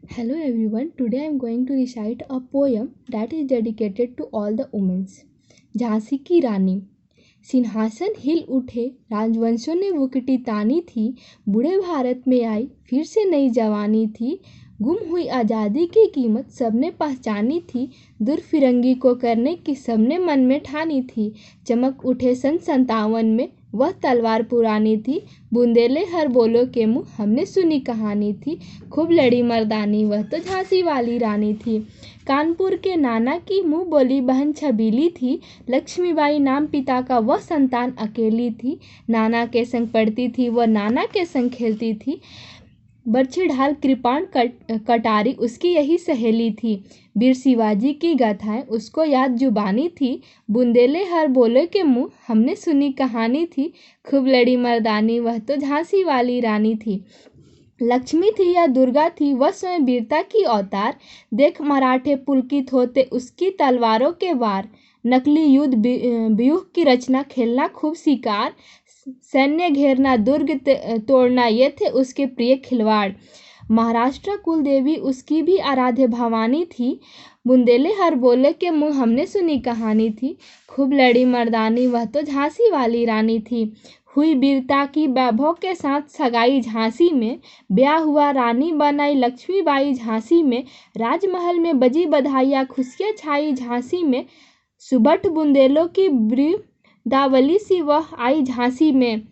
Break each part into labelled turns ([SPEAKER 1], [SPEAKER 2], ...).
[SPEAKER 1] Hello everyone, today I am going to recite a poem that is dedicated to all the women. Jhansi की रानी। सिंहासन हिल उठे, राजवंशों ने वुकटी तानी थी, बूढ़े भारत में आई फिर से नई जवानी थी। गुम हुई आज़ादी की कीमत सबने पहचानी थी, दूर फिरंगी को करने की सबने मन में ठानी थी। चमक उठे सन 57 में वह तलवार पुरानी थी, बुंदेले हर बोलो के मुँह हमने सुनी कहानी थी। खूब लड़ी मर्दानी वह तो झांसी वाली रानी थी। कानपुर के नाना की मुँह बोली बहन छबीली थी, लक्ष्मीबाई नाम पिता का वह संतान अकेली थी। नाना के संग पढ़ती थी वह नाना के संग खेलती थी, बरछी ढाल कृपाण कटारी उसकी यही सहेली थी। वीर शिवाजी की गाथाएं उसको याद जुबानी थी, बुंदेले हर बोले के मुँह हमने सुनी कहानी थी। खूब लड़ी मर्दानी वह तो झांसी वाली रानी थी। लक्ष्मी थी या दुर्गा थी वह स्वयं वीरता की अवतार, देख मराठे पुलकित होते उसकी तलवारों के वार। नकली युद्ध व्यूह की रचना खेलना खूब शिकार, सैन्य घेरना दुर्ग तोड़ना ये थे उसके प्रिय खिलवाड़। महाराष्ट्र कुल देवी उसकी भी आराध्य भवानी थी, बुंदेले हर बोले के मुँह हमने सुनी कहानी थी। खूब लड़ी मर्दानी वह तो झांसी वाली रानी थी। हुई वीरता की वैभव के साथ सगाई झांसी में, ब्याह हुआ रानी बनाई लक्ष्मीबाई झांसी में। राजमहल में बजी बधाइयाँ खुशियाँ छाई झांसी में, सुबठ बुंदेलों की वृंदावली सी वह आई झांसी में।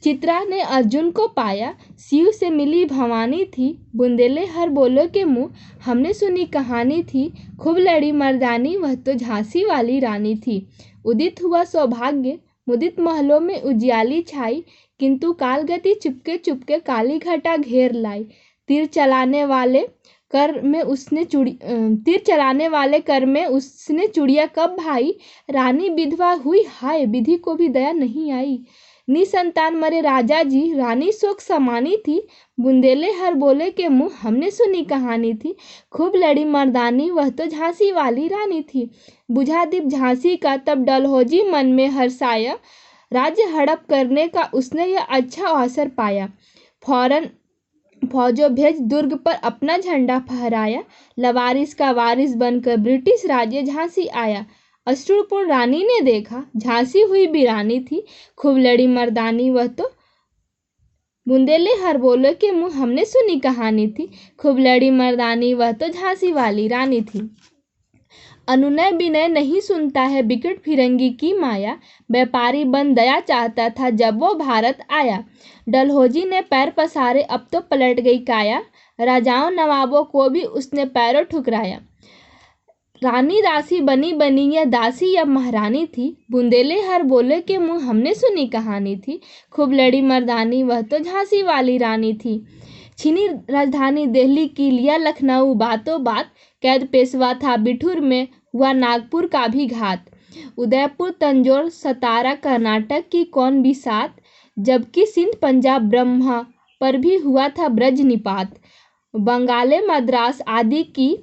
[SPEAKER 1] चित्रा ने अर्जुन को पाया, शिव से मिली भवानी थी, बुंदेले हर बोलो के मुँह हमने सुनी कहानी थी। खूब लड़ी मर्दानी वह तो झांसी वाली रानी थी। उदित हुआ सौभाग्य मुदित महलों में उजियाली छाई, किंतु कालगति चुपके चुपके काली घटा घेर लाई। तीर चलाने वाले कर में उसने चुड़िया कब भाई, रानी विधवा हुई हाय विधि को भी दया नहीं आई। निसंतान मरे राजा जी रानी शोक समानी थी, बुंदेले हर बोले के मुँह हमने सुनी कहानी थी। खूब लड़ी मर्दानी वह तो झांसी वाली रानी थी। बुझा दीप झांसी का तब डलहौजी मन में हर्षाया, राज्य हड़प करने का उसने यह अच्छा अवसर पाया। फौरन फौजों भेज दुर्ग पर अपना झंडा फहराया, लवारिस का वारिस बनकर ब्रिटिश राज्य झांसी आया। अश्रुपूर्ण रानी ने देखा झांसी हुई वीरानी थी, खूब लड़ी मर्दानी वह तो बुंदेले हर बोले के मुँह हमने सुनी कहानी थी। खूब लड़ी मर्दानी वह तो झांसी वाली रानी थी। अनुनय विनय नहीं सुनता है बिकट फिरंगी की माया, व्यापारी बन दया चाहता था जब वो भारत आया। डलहौजी ने पैर पसारे अब तो पलट गई काया, राजाओं नवाबों को भी उसने पैरों ठुकराया। रानी दासी बनी बनी या दासी या महारानी थी, बुंदेले हर बोले के मुँह हमने सुनी कहानी थी। खूब लड़ी मर्दानी वह तो झांसी वाली रानी थी। छीनी राजधानी दिल्ली की लिया लखनऊ बातों बात, कैद पेशवा था बिठूर में हुआ नागपुर का भी घात। उदयपुर तंजौर सतारा कर्नाटक की कौन भी साथ, जबकि सिंध पंजाब ब्रह्मा पर भी हुआ था ब्रज निपात। बंगाले मद्रास आदि की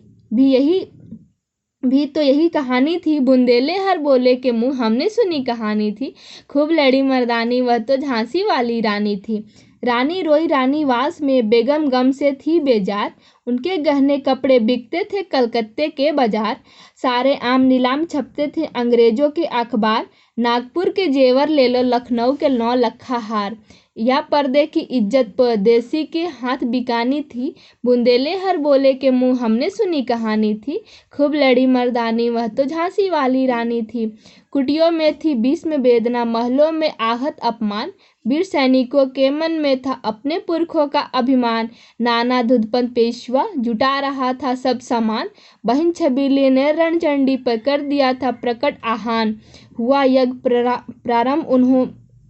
[SPEAKER 1] भी तो यही कहानी थी, बुंदेले हर बोले के मुँह हमने सुनी कहानी थी। खूब लड़ी मर्दानी वह तो झांसी वाली रानी थी। रानी रोई रानीवास में बेगम गम से थी बेजार, उनके गहने कपड़े बिकते थे कलकत्ते के बाजार। सारे आम नीलाम छपते थे अंग्रेजों के अखबार, नागपुर के जेवर ले लो लखनऊ के 9 लखा हार। या पर्दे की इज्जत परदेसी के हाथ बिकानी थी, बुंदेले हर बोले के मुँह हमने सुनी कहानी थी। खूब लड़ी मर्दानी वह तो झांसी वाली रानी थी। कुटियों में थी भीष्म वेदना, महलों में आहत अपमान, वीर सैनिकों के मन में था अपने पुरखों का अभिमान। नाना धुदपंत पेशवा जुटा रहा था सब सामान, बहन छबीली ने रणचंडी पर कर दिया था प्रकट आह्वान। हुआ यज्ञ प्रारंभ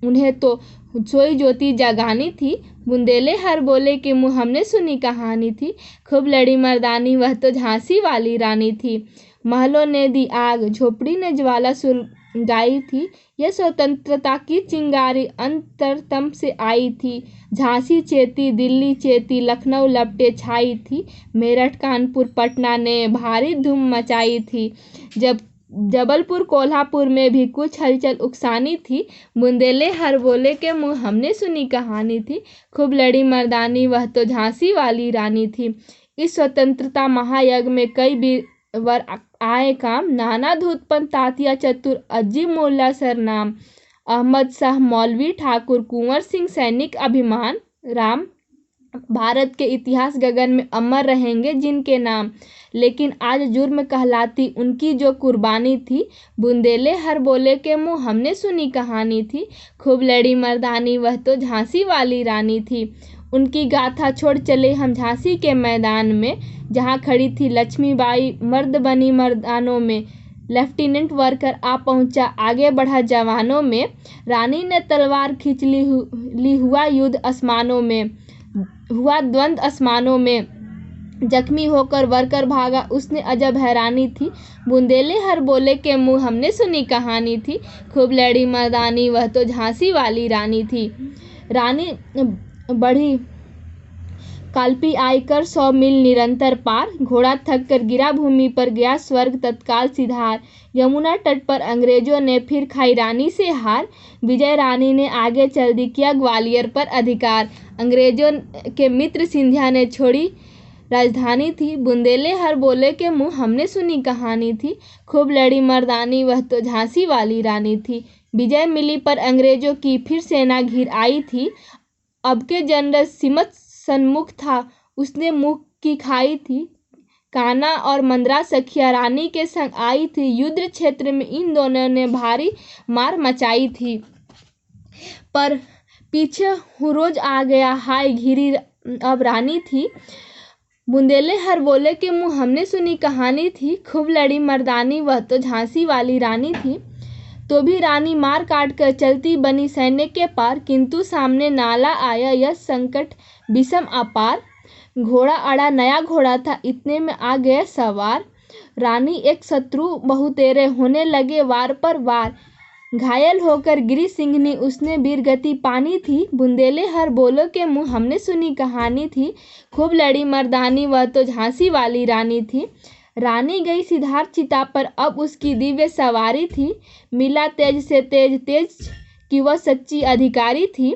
[SPEAKER 1] उन्हें तो सोई ज्योति जगानी थी, बुंदेले हर बोले के मुँह हमने सुनी कहानी थी। खूब लड़ी मर्दानी वह तो झांसी वाली रानी थी। महलों ने दी आग झोपड़ी ने ज्वाला सुलगाई थी, यह स्वतंत्रता की चिंगारी अंतरतम से आई थी। झांसी चेती दिल्ली चेती लखनऊ लपटे छाई थी, मेरठ कानपुर पटना ने भारी धूम मचाई थी। जब जबलपुर कोल्हापुर में भी कुछ हलचल उकसानी थी, बुंदेले हर बोले के मुँह हमने सुनी कहानी थी। खूब लड़ी मर्दानी वह तो झांसी वाली रानी थी। इस स्वतंत्रता महायज्ञ में कई वीरवर आए काम, नाना धूतपंत तात्या चतुर अजीब मोल्ला सरनाम, अहमद शाह मौलवी ठाकुर कुंवर सिंह सैनिक अभिमान राम। भारत के इतिहास गगन में अमर रहेंगे जिनके नाम, लेकिन आज जुर्म कहलाती उनकी जो कुर्बानी थी। बुंदेले हर बोले के मुँह हमने सुनी कहानी थी, खूब लड़ी मर्दानी वह तो झांसी वाली रानी थी। उनकी गाथा छोड़ चले हम झांसी के मैदान में, जहाँ खड़ी थी लक्ष्मीबाई मर्द बनी मर्दानों में। लेफ्टिनेंट वर्कर आ पहुंचा आगे बढ़ा जवानों में, रानी ने तलवार खींच ली हुआ युद्ध आसमानों में, हुआ द्वंद्व आसमानों में। जख्मी होकर वर्कर भागा उसने अजब हैरानी थी, बुंदेले हर बोले के मुँह हमने सुनी कहानी थी, खूब लड़ी मर्दानी वह तो झांसी वाली रानी थी। रानी बढ़ी काल्पी आयकर 100 मील निरंतर पार, घोड़ा थक कर गिरा भूमि पर गया स्वर्ग तत्काल सिधार। यमुना तट पर अंग्रेजों ने फिर खाई रानी से हार, विजय रानी ने आगे चल दी किया ग्वालियर पर अधिकार। अंग्रेजों के मित्र सिंधिया ने छोड़ी राजधानी थी, बुंदेले हर बोले के मुँह हमने सुनी कहानी थी, खूब लड़ी मर्दानी वह तो झांसी वाली रानी थी। विजय मिली पर अंग्रेजों की फिर सेना घिर आई थी, अब के जनरल सिमत सन्मुख था उसने मुख की खाई थी। कान्हा और मंदरा सखिया रानी के संग आई थी, युद्ध क्षेत्र में इन दोनों ने भारी मार मचाई थी। पर पीछे हुरोज आ गया हाय घिरी अब रानी थी, बुंदेले हर बोले के मुँह हमने सुनी कहानी थी, खूब लड़ी मर्दानी वह तो झांसी वाली रानी थी। तो भी रानी मार काट कर चलती बनी सैन्य के पार, किंतु सामने नाला आया यह संकट विषम अपार। घोड़ा अड़ा नया घोड़ा था इतने में आ गए सवार, रानी एक शत्रु बहु तेरे होने लगे वार पर वार। घायल होकर गिरी सिंहनी उसने वीरगति पानी थी, बुंदेले हर बोलो के मुँह हमने सुनी कहानी थी, खूब लड़ी मर्दानी वह तो झांसी वाली रानी थी। रानी गई सिद्धार्थ चिता पर अब उसकी दिव्य सवारी थी, मिला तेज से तेज कि वह सच्ची अधिकारी थी।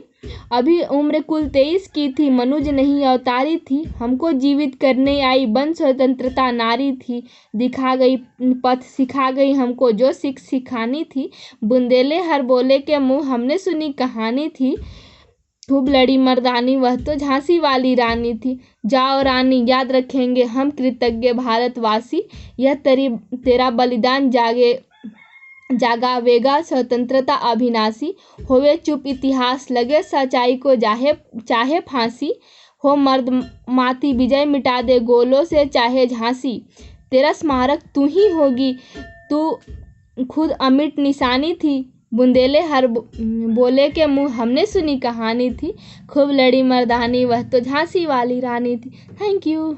[SPEAKER 1] अभी उम्र कुल 23 की थी, मनुज नहीं अवतारी थी, हमको जीवित करने आई बन स्वतंत्रता नारी थी। दिखा गई पथ सिखा गई हमको जो सिखानी थी, बुंदेले हर बोले के मुँह हमने सुनी कहानी थी, खूब लड़ी मर्दानी वह तो झांसी वाली रानी थी। जाओ रानी याद रखेंगे हम कृतज्ञ भारतवासी, यह तेरा बलिदान जागावेगा स्वतंत्रता अभिनाशी। होवे चुप इतिहास लगे सच्चाई को चाहे फांसी, हो मर्द माती विजय मिटा दे गोलों से चाहे झांसी। तेरा स्मारक तू ही होगी, तू खुद अमिट निशानी थी, बुंदेले हर बोले के मुँह हमने सुनी कहानी थी, खूब लड़ी मर्दानी वह तो झांसी वाली रानी थी। Thank you.